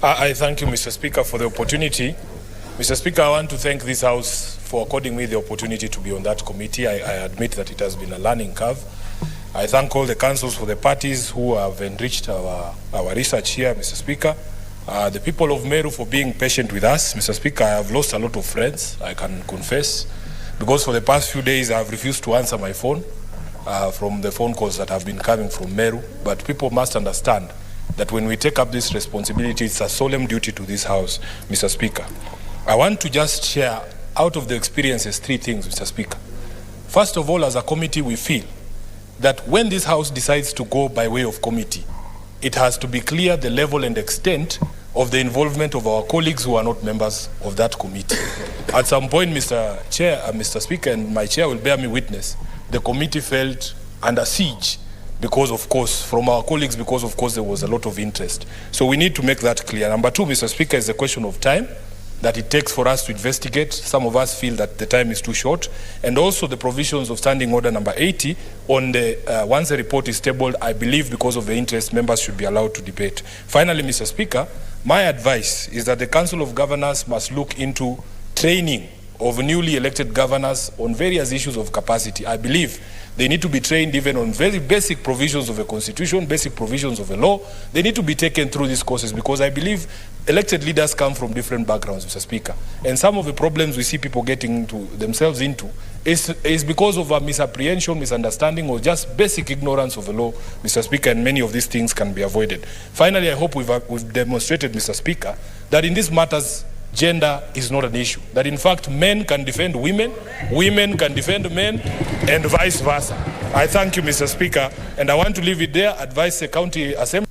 I thank you, Mr. Speaker, for the opportunity. Mr. Speaker, I want to thank this House for according me the opportunity to be on that committee. I admit that it has been a learning curve. I thank all the councils for the parties who have enriched our research here, Mr. Speaker. The people of Meru for being patient with us. Mr. Speaker, I have lost a lot of friends, I can confess, because for the past few days I have refused to answer my phone from the phone calls that have been coming from Meru. But people must understand that when we take up this responsibility, it's a solemn duty to this House, Mr. Speaker. I want to just share out of the experiences 3 things, Mr. Speaker. First of all, as a committee, we feel that when this House decides to go by way of committee, it has to be clear the level and extent of the involvement of our colleagues who are not members of that committee. At some point, Mr. Speaker, and my chair will bear me witness, the committee felt under siege because, of course, from our colleagues, because, of course, there was a lot of interest. So we need to make that clear. Number 2, Mr. Speaker, is the question of time that it takes for us to investigate. Some of us feel that the time is too short. And also the provisions of Standing Order number 80 on the, once the report is tabled, I believe because of the interest, members should be allowed to debate. Finally, Mr. Speaker, my advice is that the Council of Governors must look into training of newly elected governors on various issues of capacity. I believe they need to be trained even on very basic provisions of a constitution, basic provisions of a law. They need to be taken through these courses because I believe elected leaders come from different backgrounds, Mr. Speaker. And some of the problems we see people getting themselves into is because of a misapprehension, misunderstanding, or just basic ignorance of the law, Mr. Speaker, and many of these things can be avoided. Finally, I hope we've demonstrated, Mr. Speaker, that in these matters, gender is not an issue. That in fact, men can defend women, women can defend men, and vice versa. I thank you, Mr. Speaker, and I want to leave it there, advise the County Assembly